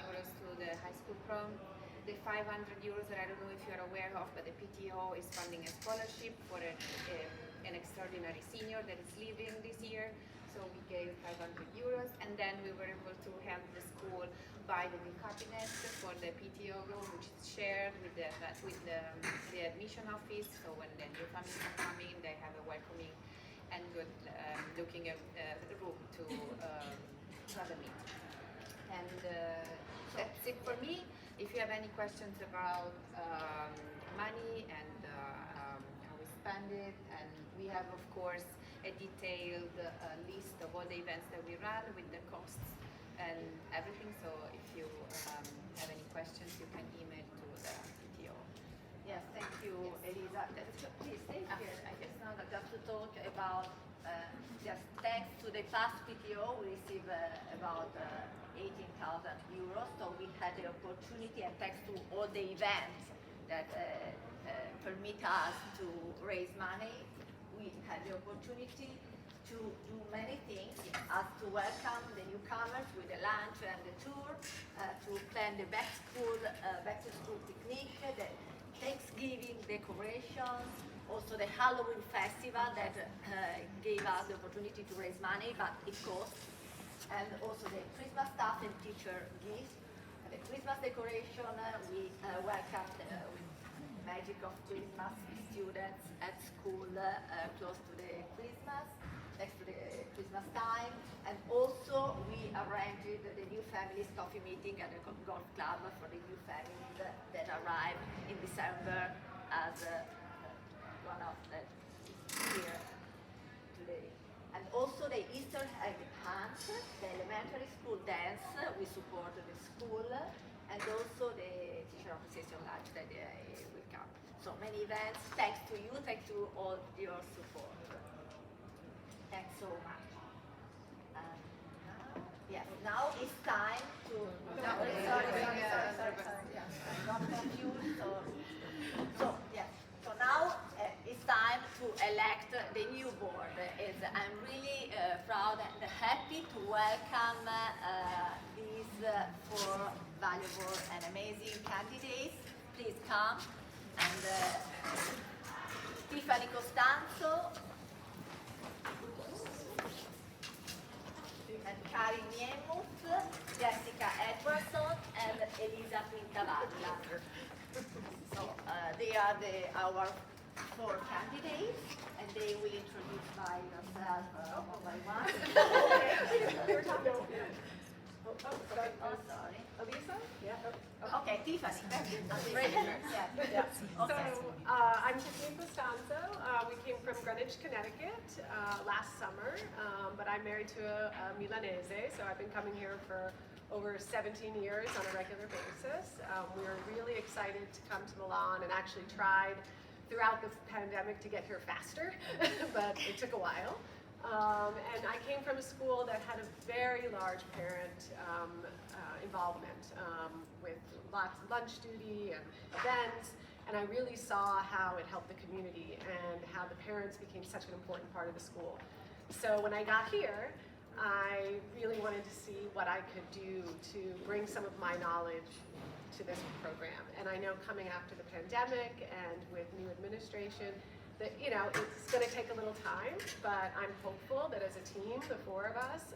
euros to the high school prom, the 500 euros that I don't know if you're aware of, but the PTO is funding a scholarship for an extraordinary senior that is leaving this year. So we gave 500 euros, and then we were able to help the school buy the new cabinet for the PTO room, which is shared with the admission office. So when the new families are coming, they have a welcoming and good looking room to have a meeting. And that's it for me. If you have any questions about money and how we spend it, and we have, of course, a detailed list of all the events that we run with the costs and everything. So if you have any questions, you can email to the PTO. Yes, thank you, Elisa. Please stay here. I just now got to talk about, just thanks to the past PTO, we received about 18,000 euros. So we had the opportunity, and thanks to all the events that permit us to raise money, we had the opportunity to do many things, as to welcome the newcomers with the lunch and the tour, to plan the back to school picnic, the Thanksgiving decorations, also the Halloween festival that gave us the opportunity to raise money, but it costs, and also the Christmas stuff and teacher gifts. The Christmas decoration, we welcomed with magic of Christmas students at school close to the Christmas, next to the Christmas time. And also we arranged the new families coffee meeting at the golf club for the new families that arrived in December as one of the here today. And also the Easter egg hunt, the elementary school dance, we support the school, and also the teacher appreciation lunch that will come. So many events, thanks to you, thanks to all your support. Thanks so much. Yes, now it's time to, sorry. I'm not confused. So yes, so now it's time to elect the new board. I'm really proud and happy to welcome these 4 valuable and amazing candidates. Please come. And Tiffany Costanzo, and Karin Niemuth, Jessica Edwardson, and Elisa Quintavalla. So they are our 4 candidates, and they will introduce by themselves one by one. Oh, sorry. Elisa? Yeah. Okay, Tiffany. Right here. Yeah. So, I'm Tiffany Costanzo. We came from Greenwich, Connecticut last summer, but I'm married to a Milanese, so I've been coming here for over 17 years on a regular basis. We were really excited to come to Milan and actually tried throughout the pandemic to get here faster, but it took a while. And I came from a school that had a very large parent involvement with lots of lunch duty and events, and I really saw how it helped the community and how the parents became such an important part of the school. So when I got here, I really wanted to see what I could do to bring some of my knowledge to this program. And I know coming after the pandemic and with new administration, that, you know, it's going to take a little time, but I'm hopeful that as a team, the four of us,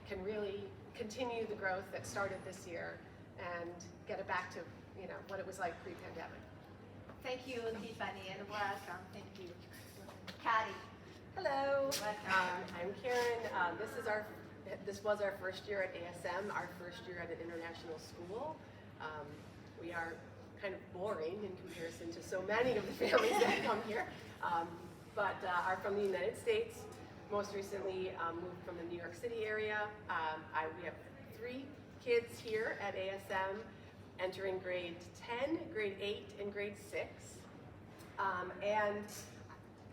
can really continue the growth that started this year and get it back to, you know, what it was like pre-pandemic. Thank you, Tiffany, and welcome. Thank you. Kari. Hello. Welcome. I'm Karen. This was our first year at ASM, our first year at an international school. We are kind of boring in comparison to so many of the families that come here, but are from the United States. Most recently moved from the New York City area. We have 3 kids here at ASM, entering grade 10, grade 8, and grade 6. And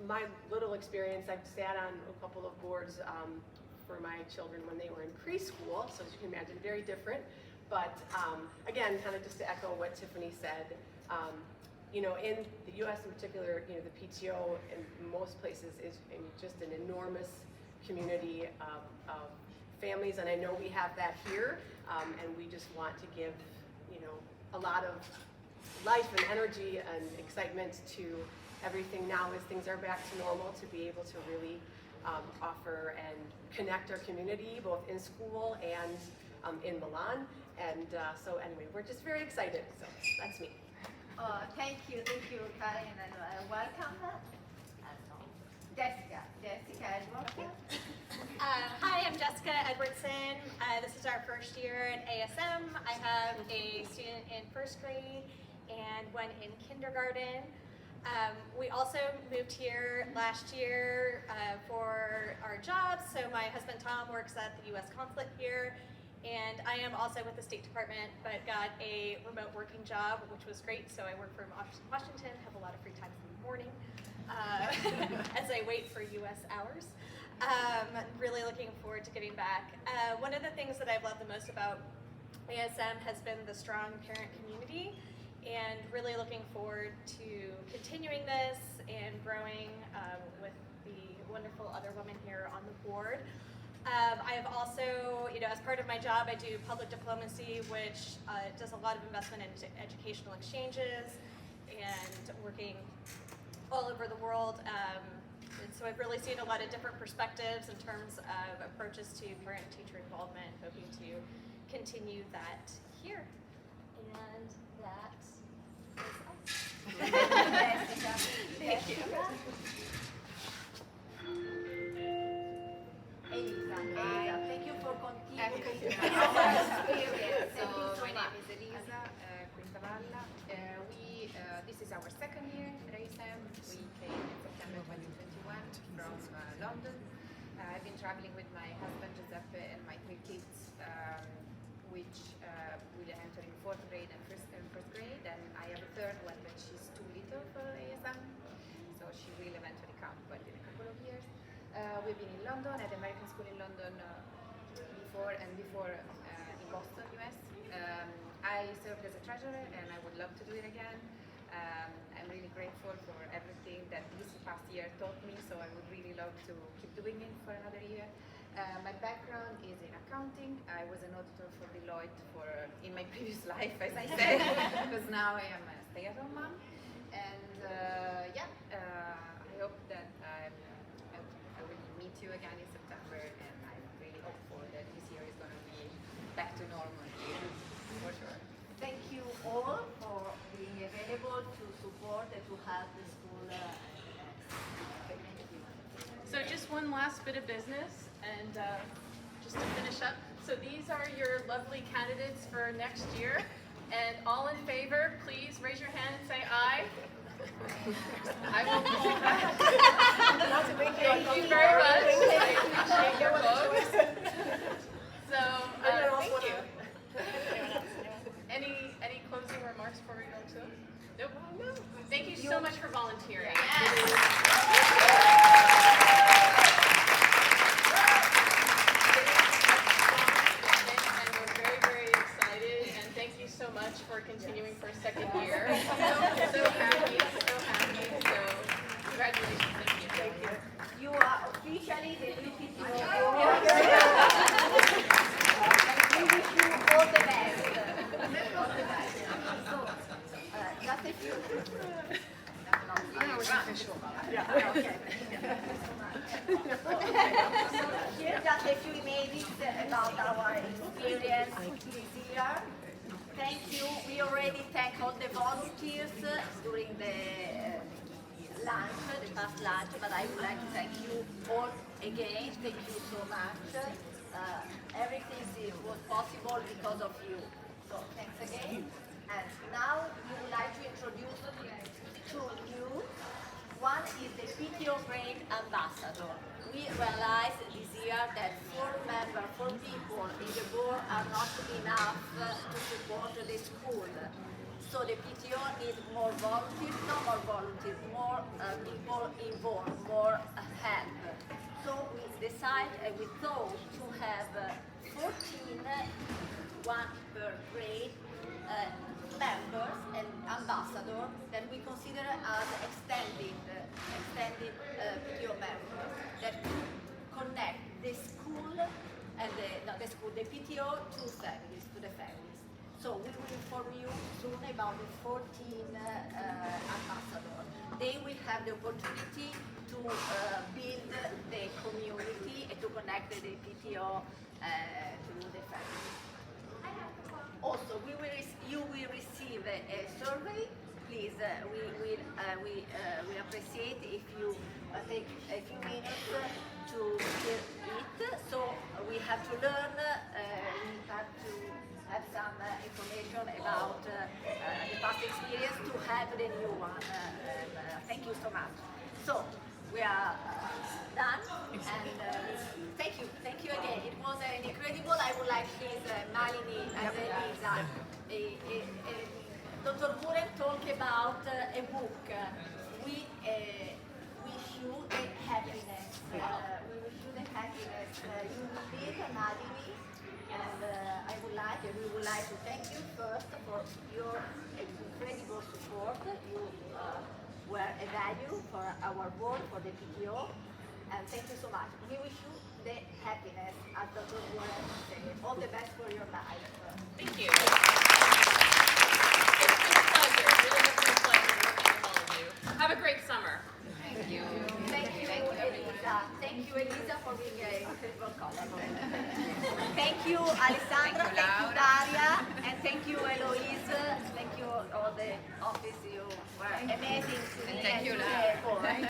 my little experience, I've sat on a couple of boards for my children when they were in preschool, so as you can imagine, very different. But again, kind of just to echo what Tiffany said, you know, in the U.S. in particular, you know, the PTO in most places is just an enormous community of families, and I know we have that here, and we just want to give, you know, a lot of life and energy and excitement to everything now as things are back to normal, to be able to really offer and connect our community both in school and in Milan. And so anyway, we're just very excited. So that's me. Thank you, Karen, and welcome. Jessica Edwardson. Hi, I'm Jessica Edwardson. This is our first year at ASM. I have a student in first grade and one in kindergarten. We also moved here last year for our jobs. So my husband Tom works at the U.S. consulate here, and I am also with the State Department, but got a remote working job, which was great. So I work from Washington, have a lot of free time in the morning as I wait for U.S. hours. Really looking forward to getting back. One of the things that I've loved the most about ASM has been the strong parent community, and really looking forward to continuing this and growing with the wonderful other women here on the board. I have also, you know, as part of my job, I do public diplomacy, which does a lot of investment into educational exchanges and working all over the world. And so I've really seen a lot of different perspectives in terms of approaches to parent-teacher involvement, hoping to continue that here. And that is us. Thank you. Thank you for continuing our experience. So Thank you so my name much. is Elisa Quintavalla. This is our second year at ASM. We came in September 2021 from London. I've been traveling with my husband Giuseppe and my 3 kids, which will enter in 4th grade and first grade. And I have a third one, but she's too little for ASM, so she will eventually come, but in a couple of years. We've been in London, at the American School in London before in Boston, US. I served as a treasurer, and I would love to do it again. I'm really grateful for everything that this past year taught me, so I would really love to keep doing it for another year. My background is in accounting. I was an auditor for Deloitte in my previous life, as I said, because now I am a stay-at-home mom. And I hope that I will meet you again in September, and I'm really hopeful that this year is going to be back to normal here, for sure. Thank you all for being available to support and to help the school. So just one last bit of business, and just to finish up, So these are your lovely candidates for next year. And all in favor, please raise your hand and say aye. I will call back. Thank you very much. I appreciate your vote. So, thank you. Any closing remarks before we go to? Nope. No. Thank you so much for volunteering. And we're very, very excited. And thank you so much for continuing for a second year. So happy, so happy. So congratulations. Thank you. Thank you. You are officially the new PTO. We wish you all the best. All the best. So, just a few. Here just a few images about our experience this year. Thank you. We already thanked all the volunteers during the lunch, the past lunch, but I would like to thank you all again. Thank you so much. Everything was possible because of you. So thanks again. And now we would like to introduce two new. One is the PTO Brand Ambassador. We realized this year that 4 people in the board are not enough to support the school. So the PTO needs more volunteers, not more volunteers, more people involved, more help. So we decided, we thought to have 14, one per grade, members and ambassadors that we consider as extended PTO members that connect the school and the PTO to the families. So we will inform you soon about the 14 ambassadors. They will have the opportunity to build the community and to connect the PTO to the families. Also, you will receive a survey. Please, we appreciate if you take a few minutes to fill it. So we have to learn. We have to have some information about the past experience to have the new one. Thank you so much. So we are done, and thank you again. It was incredible. I would like please Malini and Elisa. Dr. Buren talked about a book. We wish you the happiness. We wish you the happiness. You will be Malini, and we would like to thank you first for your incredible support. You were a value for our board, for the PTO, and thank you so much. We wish you the happiness, as Dr. Buren said. All the best for your life. Thank you. It's been a pleasure. It really has been a pleasure working with all of you. Have a great summer. Thank you. Thank you, Elisa. Thank you, Elisa, for being an incredible colleague. Thank you, Alessandra. Thank you, Daria. And thank you, Eloise. Thank you, all the office. You were amazing to me. And thank you, Laura.